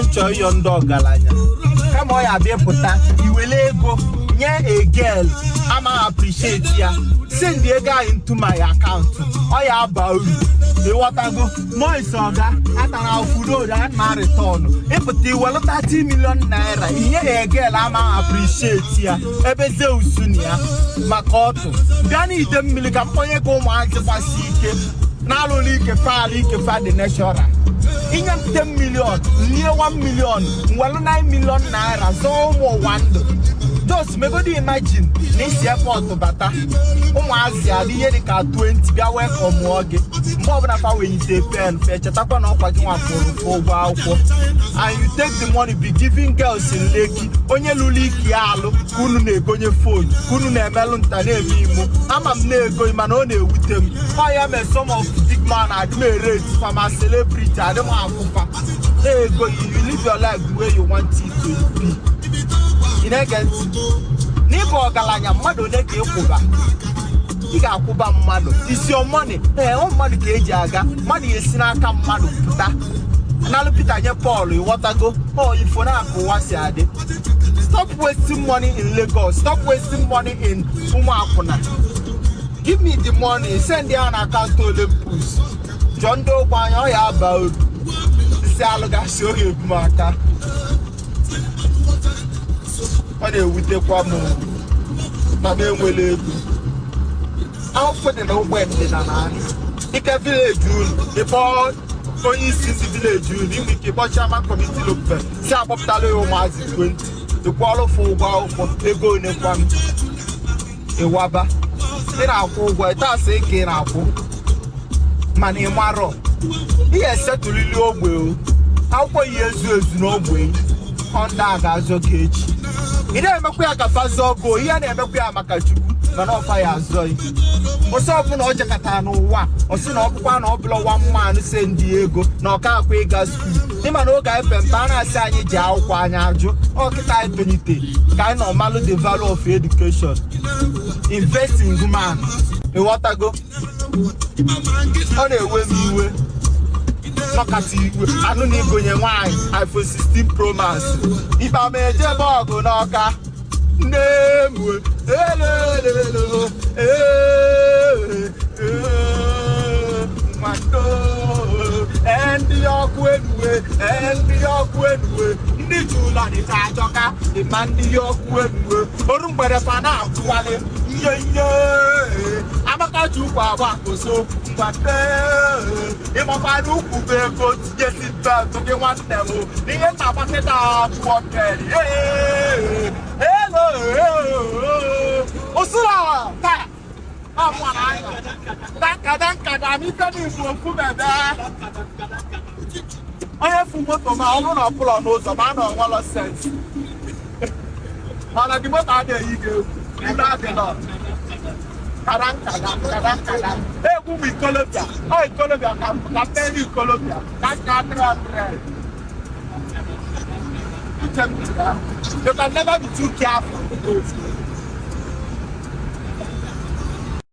enjoy your dog galanya. Come on, ya be puta. You will ego. Yeah, a girl. I'ma appreciate ya. Send the guy into my account. Oh yeah, about the water go. More soga. At an food and my return. If the well 30 million naira. Yeah, a girl. I'ma appreciate ya. Ebeze usunia. Makoto. Dani dem milikapoye go mark the pasike. Not only ke fa the national. In 10 million, near 1 million, well 9 million naira, so more wonder. Just maybe imagine this airport to Bata. Asia, the year 20 be away from mortgage. More than a way you take pen, fetch a tap on up for wow. And you take the money, be giving girls in Lake, Onya Luliki Alo, Kunune, Gonya phone, Kunune Melon Tanemo. I'm a nego manone with them. I am a some of big man admirate from a celebrity. I don't want to. There you go, you live your life the way you want it to be. In against Nibo Galanya Mado Neki Okuba. Iga Kuba Mado. It's your money. Hey, all money Jaga. Money is Sinaka Mado Puta. And I'll put on your Paul, you want to go? Oh, you for now go once a day. Stop wasting money in Lagos. Stop wasting money in Umakuna. Give me the money. Send down account to Olympus. John Doe Banyo about Salaga show you Mata. When they with the Quamo, my name will live. I'll put in a wedding in an eye. It can village June, the boy, going in the village June, you make a bunch of committee look there. Sap of Talio Mazi 20, the quality for wow for a go in a one. A wabba. Then I'll go where that's a gain apple. Money Maro. He has said to Lily will. How for years no way. Honda Gazo Cage. He never quit a Fazo go, he never quit a Makachu, but no fire Zoe. Or so often or Jacatano one, or soon up one or below 1 man San Diego, no car quick gas. Him and no guy Pempana Sani Jao Quanajo, or Kitai Penite, kind of malo the value of education. Invest in human. In what I go? On a way. Look at you. I don't need going wine. iPhone 16 Pro Max. If I made a bog on Oka, name and the awkward way, and the awkward way. Did you like it? I talk the man the awkward way. Or better find out to Wally. I'm a cat you so but if I do go to get it back to the one level, the end of it out what hello Osula I'm one eye. I'm coming from Fumada. I have from what my own pull on those of man on one sense. And I give up idea you go. You not enough. Hey, who be Colombia? Oh, Colombia, I'm telling you, Colombia. That's not you can never be too careful.